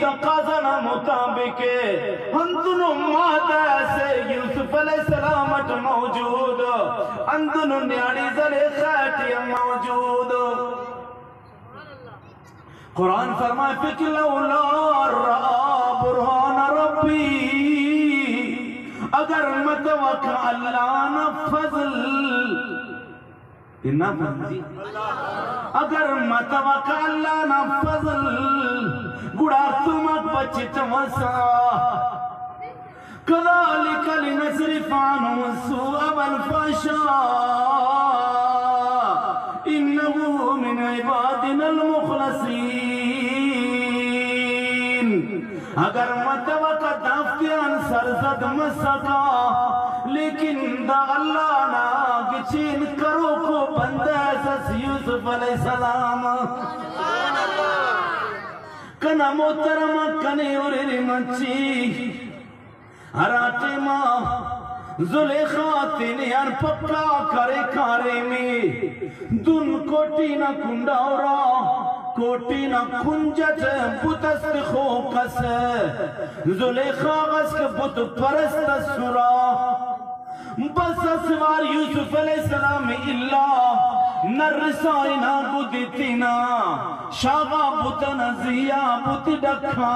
تقاضنا مطابق اندنو ماتا سے یوسف علیہ السلام موجود اندنو نیانی زلیخاتی موجود قرآن فرمائے فکر لولا رآ برہان ربی اگر متوقع اللہ نفضل اگر متوقع اللہ نفضل گڑا تمک بچت وسا کذالک لنصرف عنہ السوء والفحشاء انه من عبادنا المخلصین اگر متوقع دافتیان سرزد مسکا لیکن دا اللہ ناگچین کرو کو بندہ سس یوسف علیہ السلام کنا محترم کنے اوری منچی ہراتے ماں زلیخا تینیان پکا کرے کارے میں دن کوٹی نہ کنڈاورا کوٹی نہ کنجت بتست خوکس زلیخا غسک بت پرست سرا بس اسوار یوسف علیہ السلام اللہ نرسائنا گدتنا شاغا بتنا زیا بت ڈکھا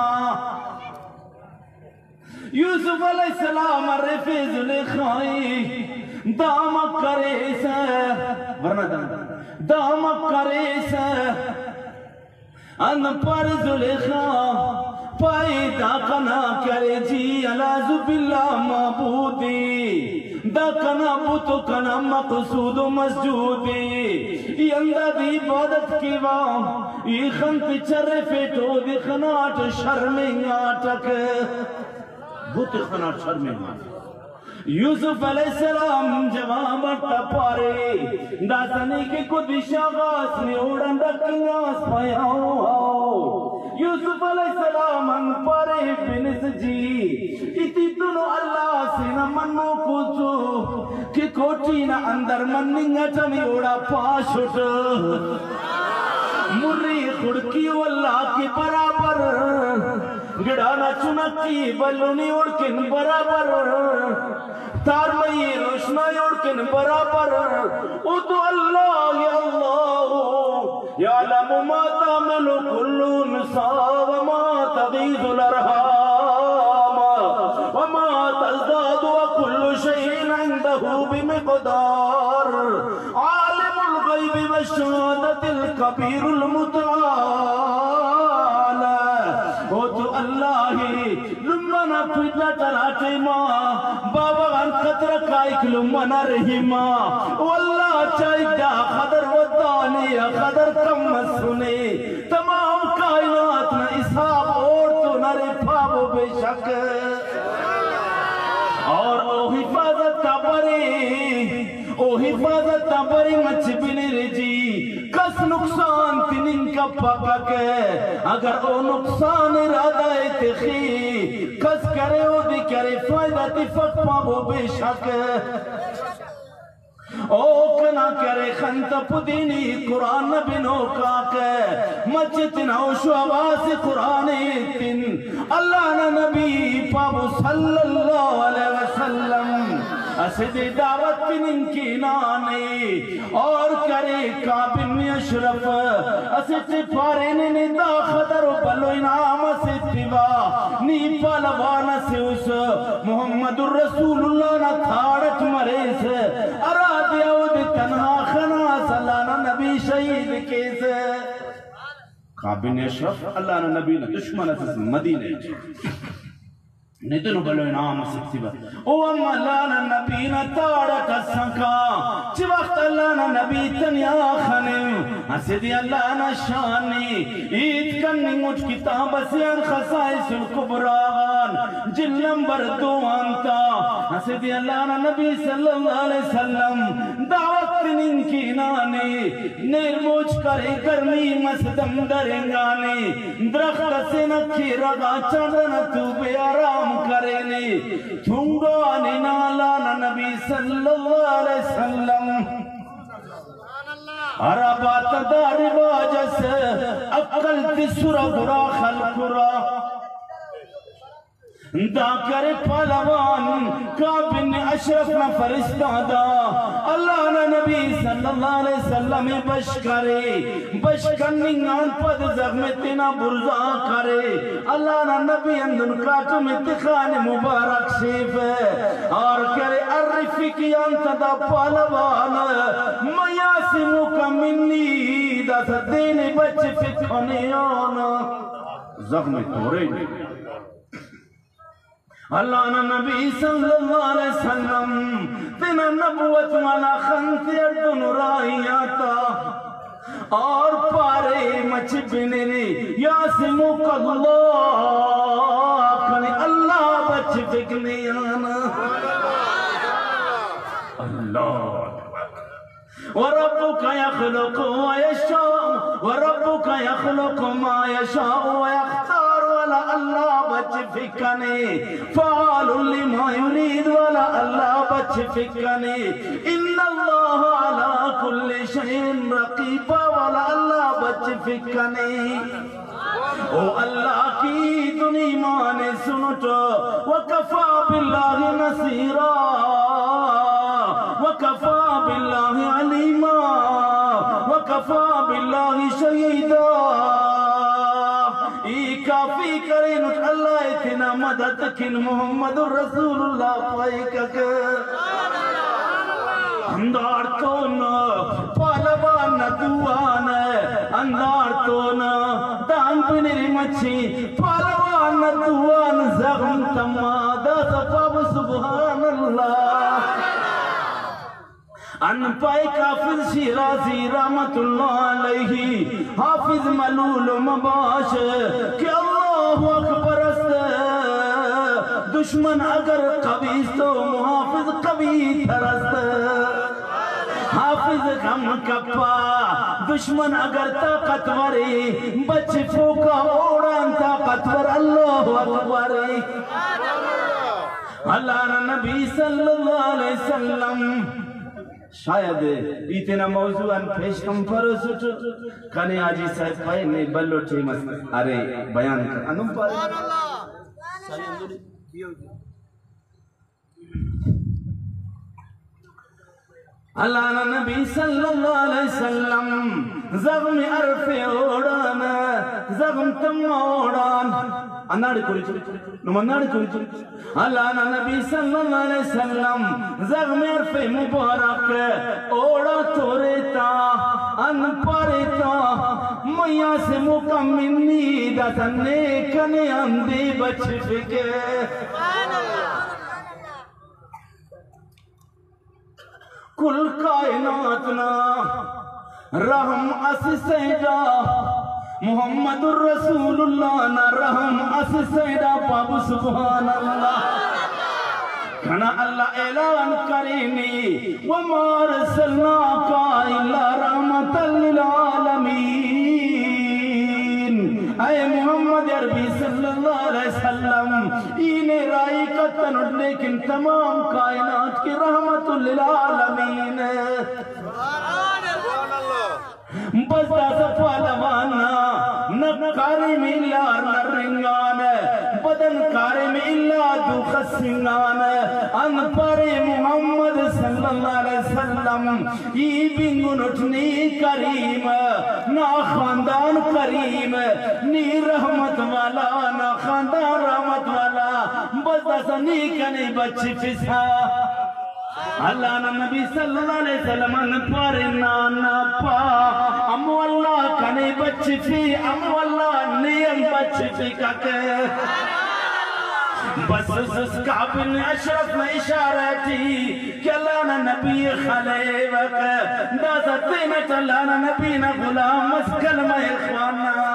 یوسف علیہ السلام رفی زلیخائی دامک کرے سے ورنہ دامک کرے سے ان پر زلیخا پیدا کنا کرے جی العزو باللہ معبودی دا کنا بوتو کنا مقصود و مسجودی یہ اندہ دی عبادت کی وام یہ خنت چر فیٹو دی خنات شرمیں آٹک بوت خنات شرمیں آٹک یوسف علیہ السلام جواب ٹپارے داسنی کے کچھ شاغاس نے اوڑن رکھنگاس پایاؤ یوسف علیہ السلام ان پارے بنس جی اتی تنو اللہ سے نہ منو کچھو کہ کوٹی نہ اندر مننگا چمی اوڑا پاشوٹ مری خڑکی واللہ کی برابر گڑانا چنکی بلونی اڑکن برابر تارمئی روشنا اڑکن برابر او تو اللہ یا اللہ یعلم ما تعمل كل انسا وما تغیظ الارحام وما تزداد وكل شيء عنده بمقدار عالم الغیب والشہادت الکبیر المتعال او تو اللہ لمنا فجلہ تراتے ماں بابا ان قطر کائک لمنا رحیمہ واللہ چاہی جا خدر ودانی خدر کم سنے تمام کائنات نہ اسحاب اور تو نہ رفاب بے شک اور او حفاظت تبری مچ بنی رجی کس نقصان تنین کا پاک ہے اگر او نقصان ارادہ تخی کس کرے او دی کرے فائدہ تی فقمہ بے شک او کنا کرے خنت پدینی قرآن بنو کاکے مچتنا شو آواز قرآن تن اللہ نبی پابو صلی اللہ علیہ وسلم اسد دعوت بن کی نانے اور کرے کابن اشرف اسد فارین ندا خدر بلو انعام سے تیوا نی پالوانا سے اس محمد الرسول اللہ نہ تھاڑت مریس اراد یود تنہا خنا سلانا نبی شہید کیس کابن اشرف اللہ نبی دشمن مدینہ نیتنو بلو انعام سکتیبا او اما لانا نبی نتاڑا کسنکا چی وقت اللہ نبی تنیا خنم حسدی اللہ نشانی عید کنی مجھ کتاب سیان خصائص القبران جل نمبر 2 آنتا حسدی اللہ نبی صلی اللہ علیہ وسلم دعوت تنین کی نانی نیر موچ کرے گرمی مسدم درنگانی درخت سے نکھی رگا چندن تو بے آرام کرے تھنگو آنینا لانا نبی صلی اللہ علیہ وسلم عربات دار باجس اقل تسر برا خلق را دا کرے پہلوان کعب بن اشرف نہ فرشتہ دا اللہ نہ نبی صلی اللہ علیہ وسلم بش کرنی آن پد زغم تینا برزا کرے اللہ نہ نبی اندن کاتم اتخان مبارک شیف اور کرے عرفی انت دا پہلوان میاسمو کا منی دا دین بچ فتخنی آنا زغم تورے اللہ نے نبی صلی اللہ علیہ وسلم تینا نبوت والا خنتیر دن رائیاتا اور پارے مچ بنری یاسموک اللہ کنے اللہ بچ فکنے آنا اللہ وَرَبُّكَ يَخْلُقُ وَيَشَاءُ وَرَبُّكَ يَخْلُقُ مَا يَشَاءُ وَيَخْتَارُ وَلَا اللہ بچ فکنے فَعَالٌ لِمَا يُرِيدُ وَلَا اللہ بچ فکنے إِنَّ اللَّهَ عَلَىٰ كُلِّ شَيْءٍ رَقِيبٌ وَلَا اللہ بچ فکنے او اللہ کی دنی مانے سنٹو وَكَفَى بِاللَّهِ نَصِيرًا وَكَفَى بِاللَّهِ عَلِيمًا وَكَفَى بِاللَّهِ شَهِيدًا ای کافی کرے نوٹ اللہ اتنا مدد کن محمد رسول اللہ پائکک اندار تونا پالوان دوان اندار تونا دان پنری مچھی پالوان دوان زغم تمادا صفاب سبحان اللہ ان پائے حافظ شیرازی رحمت اللہ علیہ حافظ ملول مباش کہ اللہ اکبر است دشمن اگر قوی تو محافظ قوی ترست حافظ غم کپا دشمن اگر طاقتوری بچ پھوکا اوڑان طاقتور اللہ اکبر اللہ نبی صلی اللہ علیہ وسلم شاید اتنا موضوعاً پیش کم پرو سٹو کنے آجی صاحب پائے میں بلو ٹھیمس ارے بیان کر انہوں پارے اللہ نبی صلی اللہ علیہ وسلم زغم عرف اوڑان زغم تم اوڑان اناڑی کوئی نماناڑی کوئی اللہ نبی صلی اللہ علیہ وسلم زغم عرف مبارک اوڑا توریتا ان پاریتا میاں سے مکمنی داتنے کنے اندی بچ فکے کل کائناتنا رحم اس سیدہ محمد الرسول اللہ نا رحم اس سیدہ پاب سبحان اللہ کھنا اللہ اعلان کرینی وَمَا رَسَلْنَاكَ إِلَّا رَحْمَةً لِلْعَالَمِينَ اے محمد عربی صلی اللہ علیہ وسلم اینے رائی قطن لیکن تمام کائنات کی رحمت للعالمین بس دا صفا لوانا نکاری میں اللہ نرنگان بدن کاری میں اللہ دو خسنگان ان پر محمد صلی اللہ علیہ وسلم ای بنگن اٹھنی کریم نا خاندان کریم نی رحمت والا نا خاندان رحمت والا بس دا سنی کنے بچی فسا اللہ نبی صلی اللہ علیہ وسلم ان پر نانا پا امو اللہ کنے بچ فی امو اللہ نیم بچ فی ککے بس اس کعبن اشرف میں اشارہ تھی کہ اللہ نبی خلیوک دازتینت اللہ نبی غلام اس کلمہ اخوانا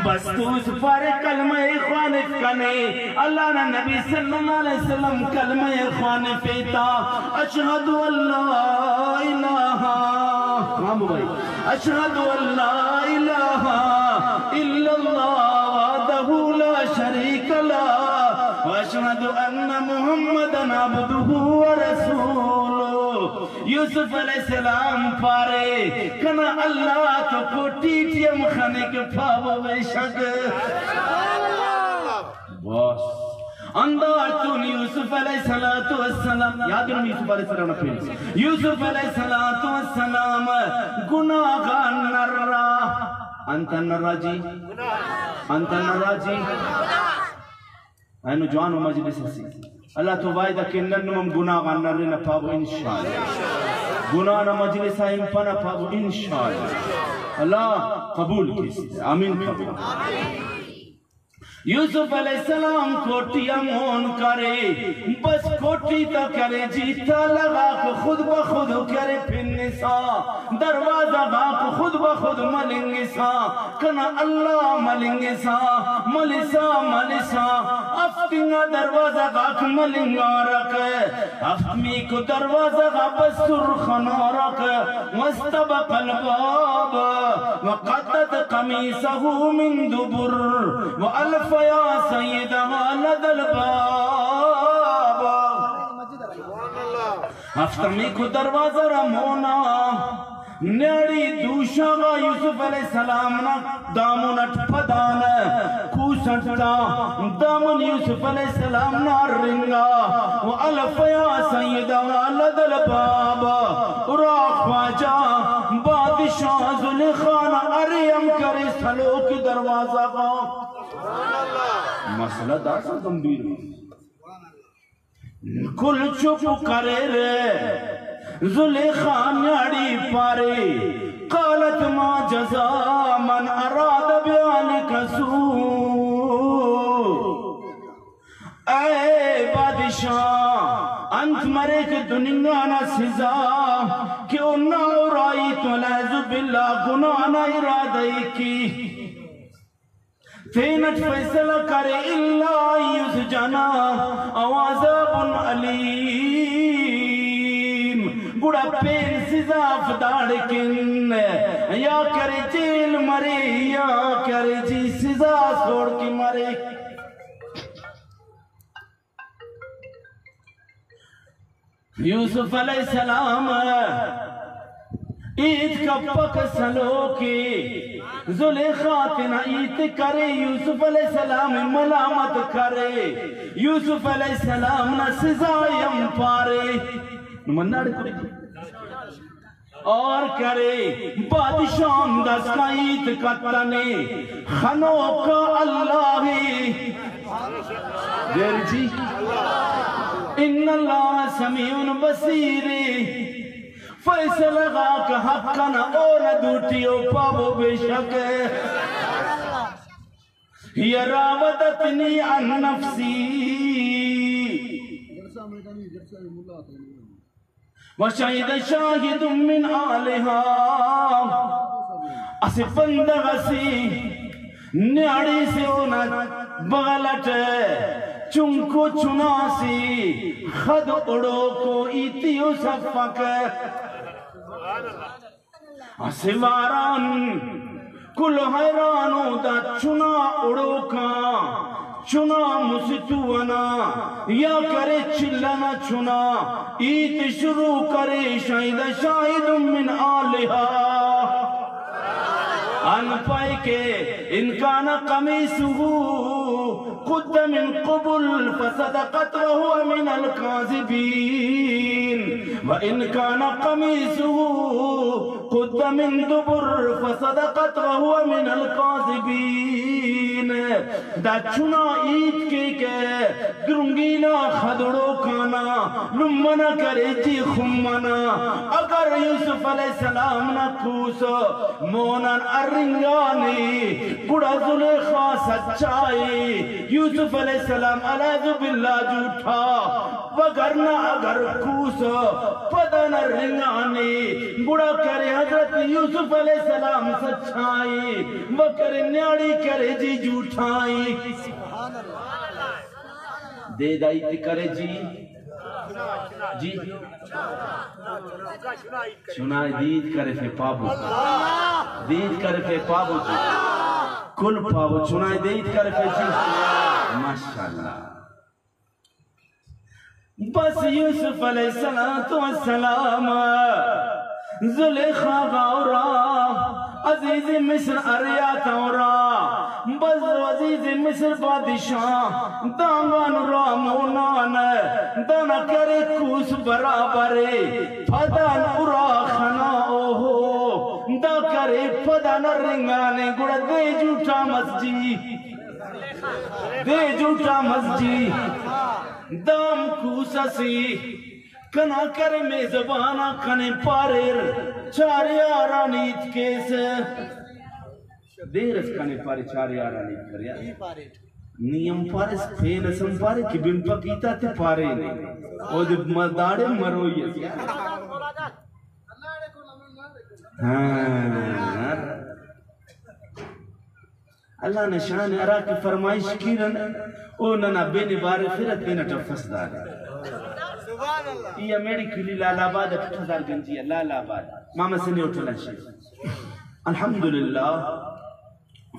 بس تو اس پر کلمہ اخوان کنے اللہ نبی صلی اللہ علیہ وسلم کلمہ اخوان پیتا اشہد اللہ الہ اشہد اللہ الہ الا اللہ وحدہ لا شریک لہ واشہد ان محمدًا عبدہ ورسولہ یوسف علیہ السلام پارے کنا اللہ تو کوٹیٹیم خانے کے پاو بے شک بس اندار چون یوسف علیہ السلام یاد ہے یوسف علیہ السلام نے پھر یوسف علیہ السلام گناہ نرا انت نرا جی انت نرا جی اینو جوانو مجلس سی اللہ تو وائدہ کہ ننمم گناہ نرے نہ پاو انشاءاللہ گناہ نہ مجلس آئیم پنا پاو انشاءاللہ اللہ قبول کیسے آمین قبول یوسف علیہ السلام کوٹی امون کرے بس کوٹی تا کرے جیتا لگا کو خود بخود کرے پھننے سا دروازہ گا کو خود بخود ملنگے سا کنا اللہ ملنگے سا ملسا ملسا افتنگا دروازہ گا کو ملنگا رکھ افتمی کو دروازہ گا بس سرخنا رکھ واستبق الباب وقدت قمیصہ من دبر وألف یا سیدہا لد الباب ہفتمی کو دروازہ رمونا نیڑی دوشاگا یوسف علیہ السلام نا دامن اٹھپدان کوسٹا دامن یوسف علیہ السلام نا رنگا وَأَلَفَ يَا سَيِّدَهَا لَدَ الْبَابَ راق واجا بادشاہ زلیخان اریم کرے سلو کی دروازہ کا مسئلہ داسا گمبیر کل چپ کرے رے زلیخان نیاڑی پارے قالت ما جزا من اراد بیانک سوء اے بادشاہ انت مرے کے دنیا نا سزا کیوں نہ ارائی تو لہذو باللہ گناہ نہ ارادہ کی فینٹ فیصلہ کرے اللہ یسجنا اوازاب علیم گوڑا پین سزاف داڑکن یا کرے جیل مرے یا کرے جی سزا سوڑ کی مرے یوسف علیہ السلام عید کا پک سلو کے زلیخاتنا عید کرے یوسف علیہ السلام ملامت کرے یوسف علیہ السلام نا سزایم پارے نماناڑ کرے اور کرے بادشاہ دستا عید کتنے خنو کا اللہ دیر جی ان اللہ سمیع بصیر فیصل غاک حقنا اور دوٹیو پاو بے شک یہ راودتنی عن نفسی وشہد شاہد من آلہا اسی بندغسی نیاڑی سے اونا بغلٹ چنکو چناسی خد اڑو کو ایتیو سفک اسواران کل حیرانو دا چنا اڑو کا چنا مستوانا یا کرے چلنا چنا ایت شروع کرے شاہد شاہد من آلہا ان پائے کے انکان قمیسہو قد من قبل فصدقت وهو من الكاذبين وإن كان قميصه قد من دبر فصدقت وهو من الكاذبين دا چنا عید کے درنگینا خدڑو کانا لمنا کرے جی خمنا اگر یوسف علیہ السلام نا کوس مونن ارنگانی بڑا زلیخا سچائی یوسف علیہ السلام علیہ باللہ جھوٹا وگرنا اگر کوس پدن رنگانی بڑا کرے حضرت یوسف علیہ السلام سچائی وکر نیاڑی کرے جی جھوٹائی دے دائی کرے جی جی چنائی دید کرے فے پابو دید کرے فے پابو جی کل پابو چنائی دید کرے فے جی ماشاءاللہ بس یوسف علیہ السلام زلیخا غورا عزیز مصر اریا تورا بز عزیز مصر بادشاہ دانگان رامونان دانا کرے کوس برابرے پھدان ارا خنا اوہو دا کرے پھدان رنگانے گڑا دے جھوٹا مسجی دام کوسا سی کنا کرے میزبانا کنے پاریر چاری آرانیت کیسے دیرس کنے پارے چاری آرانیت کریا نیم پارے پھینسم پارے کی بن پکیتا تے پارے نہیں او دے مداڑے مروئی ہے اللہ نے شان ارا کی فرمائش کی رن او ننا بین بارے فرت بین ٹفس دار یہ میری کلی لالا آباد 8000 گنجی ہے لالا آباد ماما سے نہیں اٹھلا شیئر الحمدللہ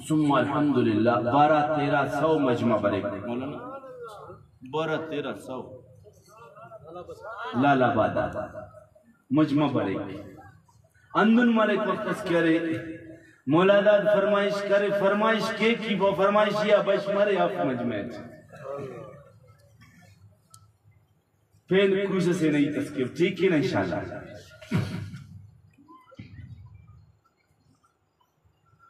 ثم الحمدللہ 12-1300 مجمع برے مولانا 12-1300 لالا آباد مجمع برے اندن ملک وقت کہہ رہے مولادات فرمائش کرے فرمائش کے کی وہ فرمائش یا بش مرے آپ مجمع پھر کچھ سے نہیں تذکر ٹھیک ہی نا انشاءاللہ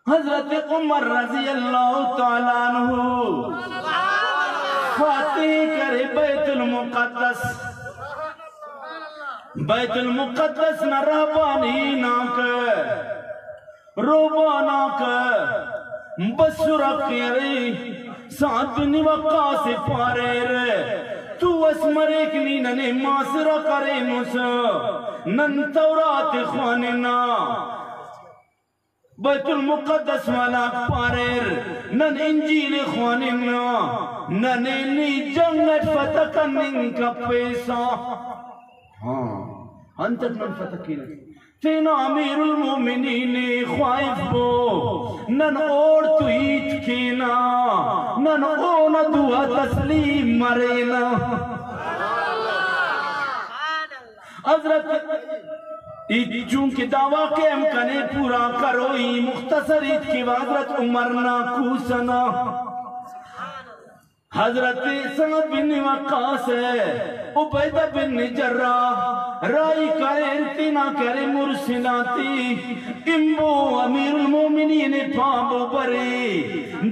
حضرت عمر رضی اللہ تعالیٰ عنہ فاتح کرے بیت المقدس نہ رہبانی ناک روباناک بسرہ کرے ساتھ بن وقاس پارے رے تو اسمر ایک نیننے معاصرہ کرے نسا نن تورات خواننا بیت المقدس والا پاریر نن انجیل خواننا نن انی جنت فتح کرنے کا پیسا ہاں انتر نن فتح کی نہیں تینا امیر المومنین خواہف بو نن اوڑ تو ہیت کینا نن اونا دعا تسلیم مرینا حضرت چونکہ دعویٰ کے امکنے پورا کروئی مختصر عید کی حضرت عمرنا کوسنا حضرت سعد بن وقاص عبیدہ بن جراح رائی کرے ارتنا کرے مرسلاتی امبو امیر المومنین پابو برے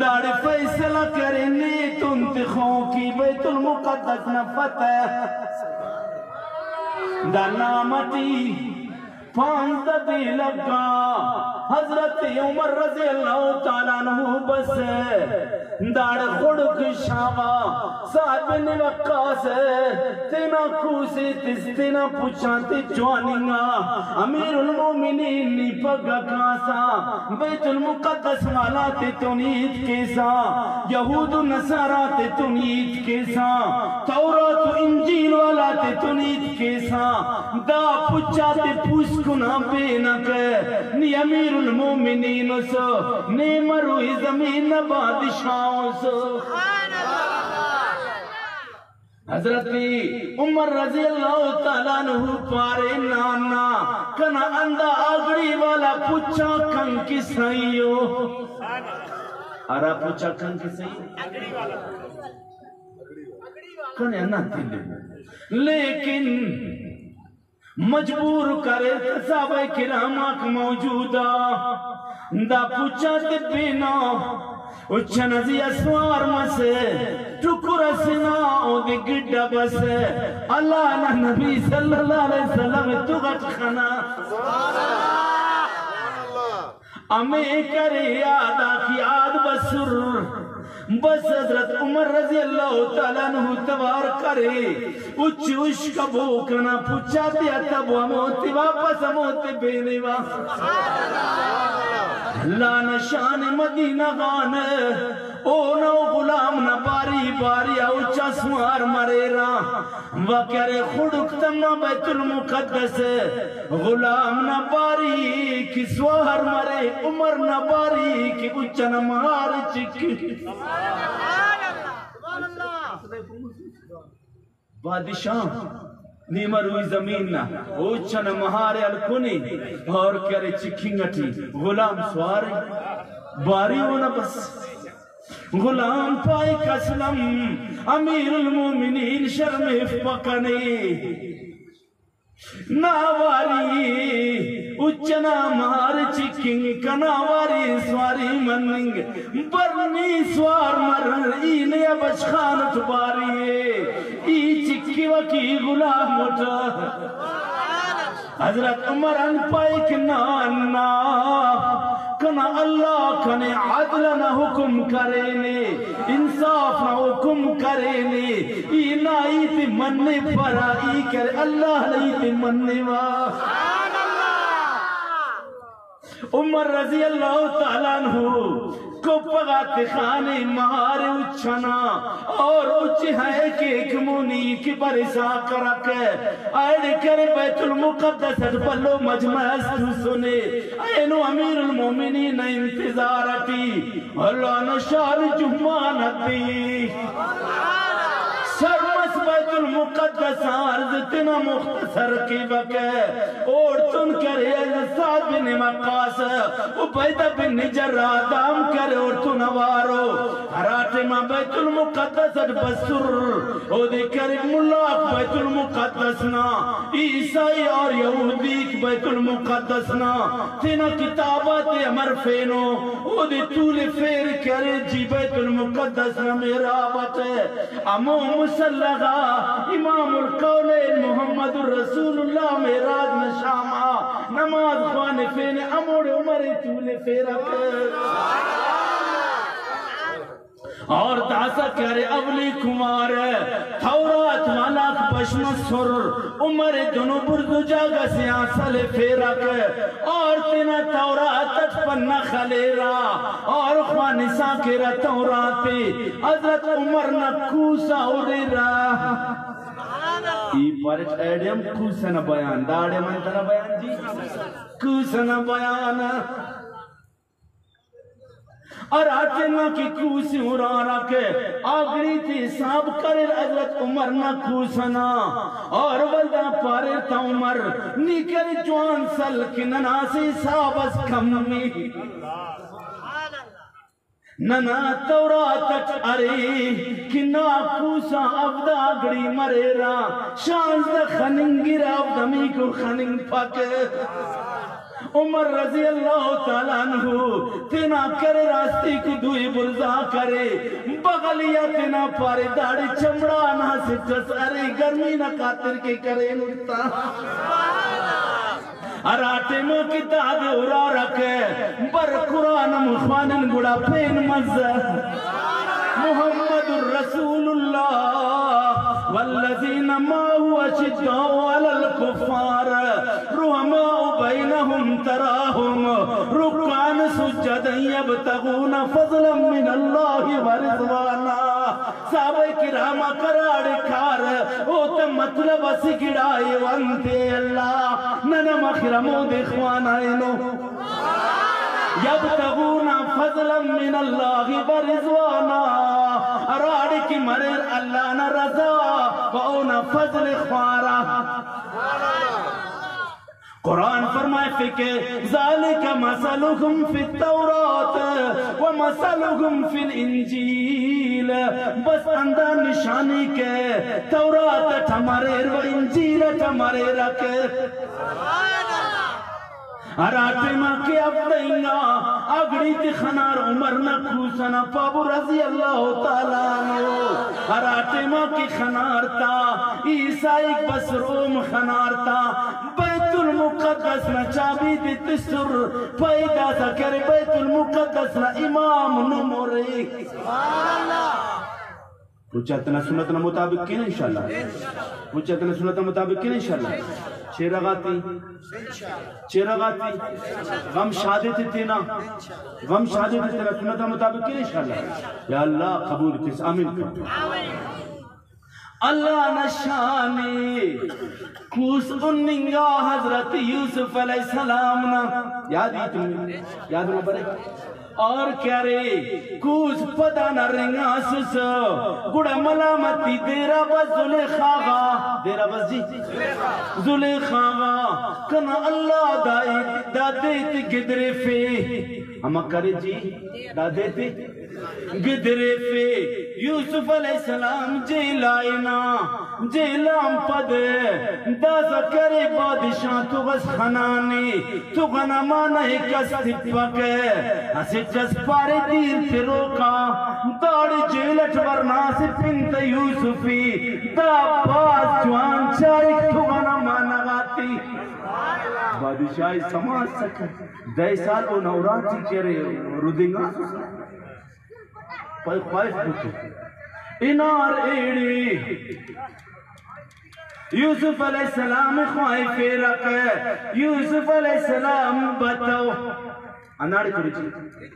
داڑ فیصلہ کرے نیت انتخوں کی بیت المقدس نفتح دلامتی پانزدہ دی لگا حضرت عمر رضی اللہ تعالیٰ عنہ بس داڑ خڑک شاوا سعد بن وقاص تینا کوسی تینا پوچھانتی جوانیاں امیر المومنین نی پگا کاسا بیت المقدس والا تے تنید کیسا یہود و نصارہ تے تنید کیسا تورات و انجیل والا تے تنید کیسا دا پوچھاتے پوچھ کنا بینک نی امیر المومنین سو نی مروی زمین بادشاہوں سو حضرت عمر رضی اللہ تعالیٰ عنہ پارے نانا کنا اندہ آگڑی والا پوچھا کن کی سائیو آرہ پوچھا کن کی سائیو کنے انا دل لیکن مجبور کرے صحابہ کرامک موجودہ دا پوچھا تے پینا اچھنزی اسوار مسے ٹکر سنا او دی گڈا بس اللہ نا نبی صلی اللہ علیہ وسلم تو غٹ خنا ہمیں کرے یادا کی آد بسر بس حضرت عمر رضی اللہ تعالیٰ عنہ توار کرے اچھ کبو کنا پوچھا دیا تب موتی واپس موتی بینے لا نشان مدینہ غان او نو غلام نہ باری باری اوچا سوار مرے را وکرے خڑک تمنا بیت المقدس غلام نہ باری کی سوار مرے عمر نہ باری کی اوچا نہ مار چکی بادشاہ نیمہ روی زمین نا اوچھن مہارے الکنی اور کرے چکھنگٹی غلام سوارے باری ہونا بس غلام پائی کسلم امیر المومنین شرمف پکنے ناواری اچنا مہار چکھنگ کناواری سواری مننگ برنی سوار مر اینے بچ خانت باری ای چکھی وکی غلام اٹھا حضرت عمر ان پائک نانا کنا اللہ کنے عدل نہ حکم کرینے انصاف نہ حکم کرینے ای نائیت مننے پرا ای کرے اللہ نائیت مننے وا عمر رضی اللہ تعالیٰ عنہ کو پغات خانے مہارے اچھنا اور اچھ ہے کہ ایک مونی کی پرسا کرکے آئیڈ کرے بیت المقدس پلو مجمع استو سنے اینو امیر المومنین انتظارتی اللہ نشار جمانتی سرمس بیت المقدس عرض تنا مختصر کی بکے اور تن کرے سعد بن مقاس عبیدہ بن جرہ دام کرے اور تن وارو حراتے ماں بیت المقدس بسر او دے کرے ملاک بیت المقدس نا عیسائی اور یہودیک بیت المقدس نا تنا کتابات امر فینو او دے طول فیر کرے جی بیت المقدس نا میرا بطے امو مسلغا امام القولین محمد الرسول اللہ معراج نشامہ نماز خوانفین امور عمر طول فیرک اور داسا کرے اولی کمار تورات مالاک بشم سر عمر دنو بردو جاگا سیاسل فیرک اور تینا تورات تٹپن خلیرا اور خوانسا کرا توراتی حضرت عمر نکوسا اوریرا ای پارچ ایڈیم کوسنا بیان داڑے منتنا بیان جی کوسنا بیان اور آتنا کی کوسی اڑانا کے آگری تھی صاحب کرے حضرت عمر نہ کوسنا اور ولدہ پارے تا عمر نیکر جوان سل کی نناسی صاحب اس کمی ننا تورات ارے کنا کوسا افدا آگری مرے را شانزدہ خننگی را افدمی کو خننگ پاکے عمر رضی اللہ تعالیٰ عنہ تینا کرے راستی کو دوئی برزا کرے بغلیا تینا پارے داڑی چمڑا نہ سچس ارے گرمی نہ قاتر کے کرے نرتا اراتے ماں کی داد ارا رکھے بر قرآن مخوانن گڑا پین مزہ محمد الرسول اللہ والذین ما هو شداء على الكفار رحماء بينهم تراهم ركعا سجدا يبتغون فضلا من الله ورضوانا صحابہ کرام کراڑ کھار اوت مطلب سگڑائے وانتے اللہ ننم اخرمو دخوانا اینو یبتغون فضلا من اللہ ورضوانا اراڑ کی مرر اللہ نا رضا وعونا فضل خوارا قرآن فرمائے فکے ذالک مثلهم فی التورات ومثلهم فی الانجیل بس اندہ نشانی کے تورات تھمارے و انجیل تھمارے رکھے اراتے ماں کے افدائنگا اگڑی تی خنار عمر نہ کوسنا پابو رضی اللہ تعالیٰ عنہ اراتے ماں کی خنار تا عیسائی بس روم خنار تا بیت المقدس نہ چابی دی تسر پیدا سا کرے بیت المقدس نہ امام نمورے پوچھا اتنا سنتنا مطابق کی نہیں انشاءاللہ پوچھا اتنا سنتنا مطابق کی نہیں انشاءاللہ چیرہ غاتی غم شادت تینا غم شادت تینا سنتنا مطابق کی نہیں انشاءاللہ یا اللہ قبول کس آمین کر اللہ نشانی کوس اننگا حضرت یوسف علیہ السلام نا یاد ہی تمہیں یاد نہ برے اور کیا رے کوز پدا نہ رنگا سسو گڑا ملامتی دیرا بس زلیخا گا دیرا بس جی زلیخا گا کنا اللہ دا دیتی گدرے فے ہمیں کرے جی دا دیتی گدرے فے یوسف علیہ السلام جیلائنا جیلام پدے دا سکرے بادشاہ تو بس خنانے تو غنمانہ کس تپکے اسے جس پارے دیر سے روکا داڑی جیلٹ ورنا سے پنت یوسفی دا باز جوان چائک تو غنمانہ گاتی بادشاہی سماج سکے 10 سال وہ نوراتی کرے ردنگا پای خواہش بکے انار ایڑی یوسف علیہ السلام خواہی فیرک ہے یوسف علیہ السلام بتاؤ اناڑی کری چی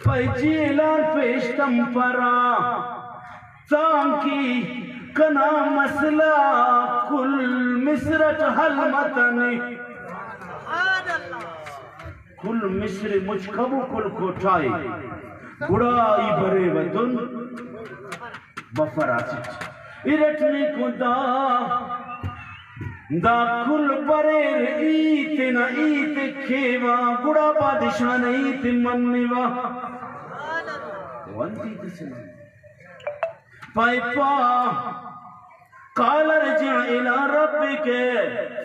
پای جیلان پیشتم پرا تانکی کنا مسئلہ کل مصرت حل متنی کل مصر مجھکبو کل کوٹائی گڑائی برے ودن بفراسی ارٹنے کو دا کل برے ایت نا ایت کھیوا گڑا بادشاہ نا ایت منیوا وانتی تسنا پائی پا قال ارجع الى ربك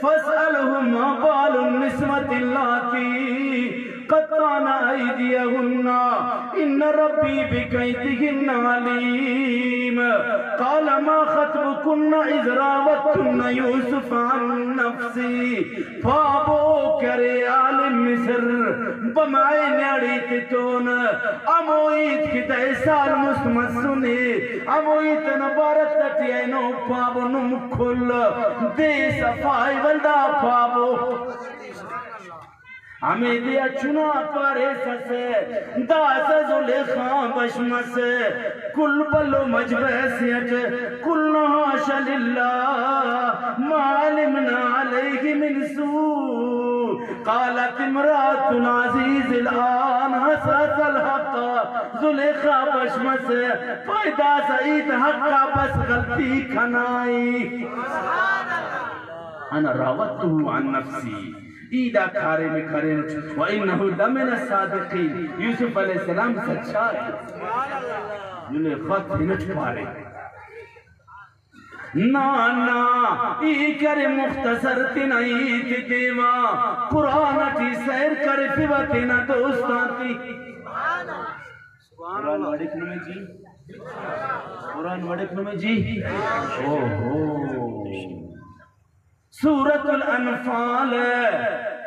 فاسأله ما بال النسوة اللاتي قطعن أيديهن إن ربي بكيدهن عليم قال ما خطبكن إذ راوتن يوسف عن نفسي فابو کرے عالم مصر بمائے نیڑی تون امویت کی 10 سال مستمسنے امویت نبارت تٹی اینو پابو نم کھل دے صفائی ولدہ پابو ہمیں دیا چنا پارے سسے دا سزلیخان بشمسے کل بلو مجبسیت کل نحاش للہ ما علمنا علیہ من سوء قالت امرات العزیز الان حساس الحق زلیخان بشمسے فائدہ سعید حقا بس غلطی کھنائی انا راوتو عن نفسی ایدہ کھارے میں کھارے وَإِنَّهُ لَمِنَ الصَّادِقِينَ یوسف علیہ السلام سچا ہے انہیں خط ہنچ پارے نانا ای کرے مختصر تنائیت دیوا قرآن تی سیر کرے فیوتنا دوستاتی قرآن وڑکن میں جی قرآن وڑکن میں جی سورة الانفال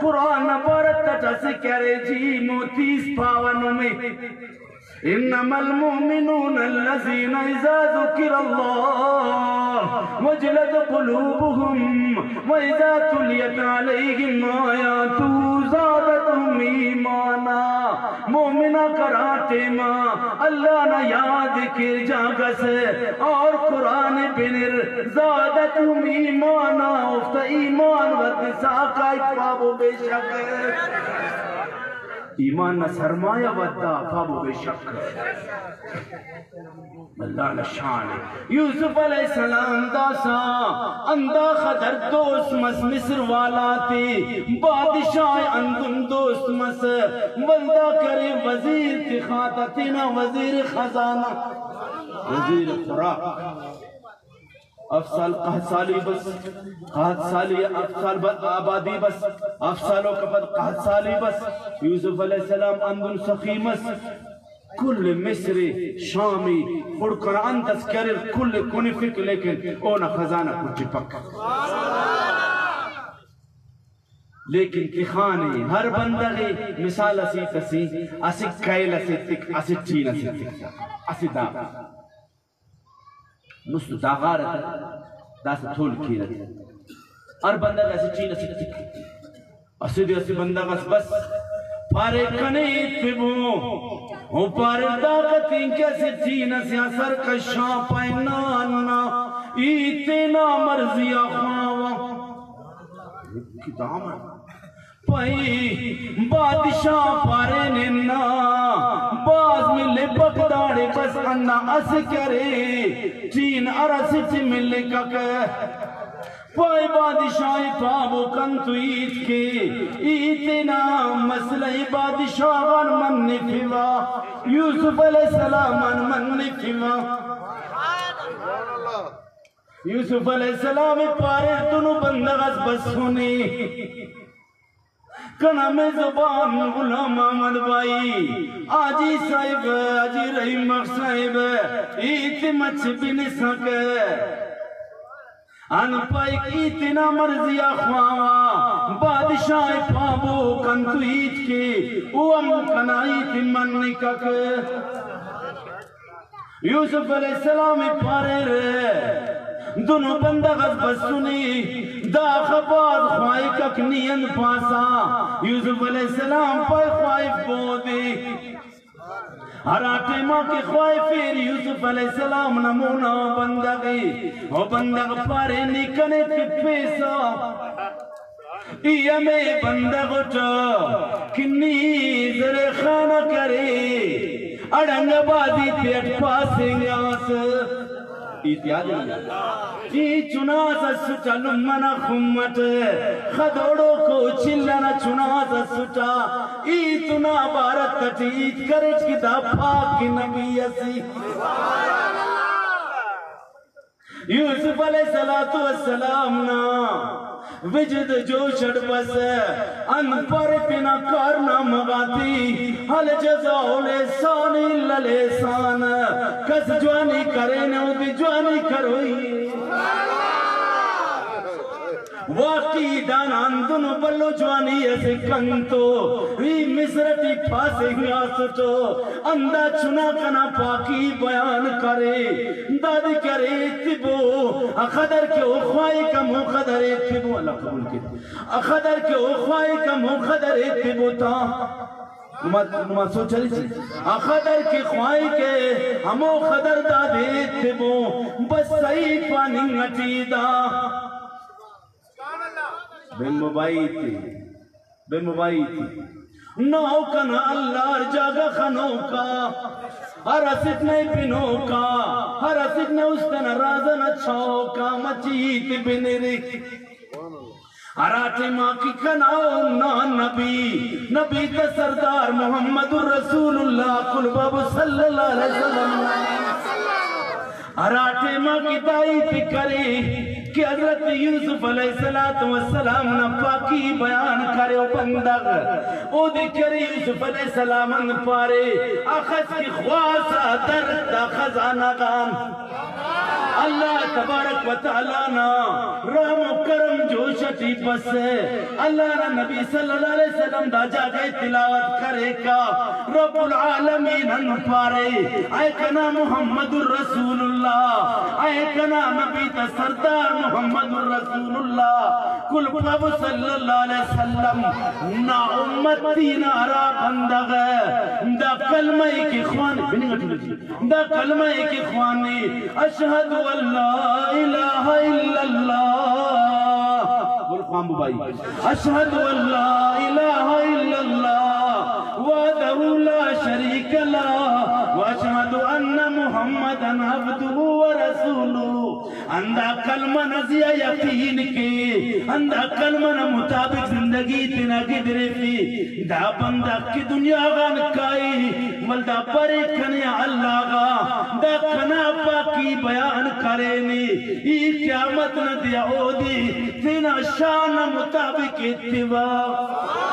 قرآن بارت تٹس کرے جی موتیس پاونوں میں انما المؤمنون الذين اذا ذكر الله وجلت قلوبهم واذا تليت عليهم آياته زادتهم ایمانا مومنہ کراتے ماں اللہ نہ یاد کر جاگا سے اور قرآن بنر زادتهم ایمانا افت ایمان ودسا کا اقبابو بے شک ایمان نہ سرمایہ ودا فابو بے شک اللہ نشان یوسف علیہ السلام داسا انداخ در دوست مصر والا تی بادشاہ اندن دوست ولدہ کرے وزیر تخاتتنا وزیر خزانہ وزیر خوراک افسال قہت سالی بس قہت سالی افسال آبادی بس افسالوں کا بعد قہت سالی بس یوسف علیہ السلام اندن سخیمس کل مصری شامی خڑکر انتس کرر کل کنفک لیکن اونا خزانہ کچھ پک لیکن تخانی ہر بندگی مثال اسی تسی اسی کائل اسی تک اسی چین اسی تک اسی داغ نسو داغا رہتا داسا تھول کی رہتا ہر بندگ اسی چین اسی تک اسی دی اسی بندگ بس پارے کنیت پہ وہ پارے داغتیں کیسی چین اسی اثر کشاں پائنانا ایتنا مرضی آخواوا کی دامن پائی بادشاہ پارے ننا باز ملے بغداڑے بس انا اس کرے چین عرص چی ملے ککے پائی بادشاہی پابو کنتو ایت کے ایتنا مسئلہ بادشاہان منی فیوا یوسف علیہ السلام منی فیوا یوسف علیہ السلام پارے دنو بندغز بس سنی کنام زبان غلام آمد بائی آجی صاحب آجی رحیم صاحب ایت مچ بن سکے ان پائی اتنا مرضیہ خواہاں بادشاہ پابو کنتو ایت کے اوام کنائیت منی ککے یوسف علیہ السلام پارے رہے دونوں بندغز بس سنی دا خباد خواہی کک نیند پاسا یوسف علیہ السلام پائی خواہی بودی ہر آٹے ماں کی خواہی پھر یوسف علیہ السلام نمونہ بندغی وہ بندغ پارے نکنے کی پیسا میں بندغ چا کنی زر خانہ کرے اڑنگ بازی پیٹ پاسیں آس یاد ہے چناس سٹا لمنا خمت خدوڑوں کو چلنا چناس سٹا ایتنا بارت تٹیت کرچ کی دا پاک نبی اسی یوسف علیہ السلام نا وجد جو شڑ بس ان پر پنا کارنا مغاتی حل جزاؤ لیسانی للیسان کس جوانی کرے نو دی جوانی کروئی واقعی دانان دنو بلو جوانی ایسے کنتو وی مصرٹی پھاسے گیا سٹو اندہ چنا کنا پاکی بیان کرے داد کرے اتبو اخدر کے اخوائی کا مخدر اتبو اللہ قبول کے اخدر کے اخوائی کا مخدر اتبو تا نما سوچا لیچے اخدر کی خواہی کے ہمو خدر دادے اتبو بس سعید پانی نٹی دا بے مبائی تھی نو کنا اللہ جاگا خنو کا ہر ستنے پنو کا ہر ستنے استن رازن چھو کا مچیت بنری ہراٹے ماں کی کناؤ نا نبی تا سردار محمد الرسول اللہ قل باب صلی اللہ علیہ وسلم ہراٹے ماں کی دائی فکرے کہ حضرت یوسف علیہ السلام نا پاکی بیان کرے او بندغ او دیکھر یوسف علیہ السلام ان پارے اخذ کی خواسا درد خزانہ گان اللہ تبارک و تعالیٰ نا رحم و کرم جو شٹی بس ہے اللہ نا نبی صلی اللہ علیہ وسلم دا جاگے تلاوت کرے کا رب العالمین ان پارے اے کنا محمد الرسول اللہ اے کنا نبی تا سردار محمد الرسول اللہ کل باب صلی اللہ علیہ وسلم نا امتی نارا بندغ دا کلمہ کی خوانی دا کلمہ کی خوانی اشہد واللہ الہ الا اللہ بول خوان بھائی اشہد واللہ الہ الا اللہ وحدہ لا شریک لا واشہد ان محمدا عبدہ ورسولہ اندہ کلمہ نزیہ یقین کے اندہ کلمہ مطابق زندگی تینا گدرے پی دا بندہ کی دنیا غان کائی والدہ پرے کنیا اللہ غا دا کنا پاکی بیان کرینی ای قیامت ندیا او دی تینا شان مطابق اتباع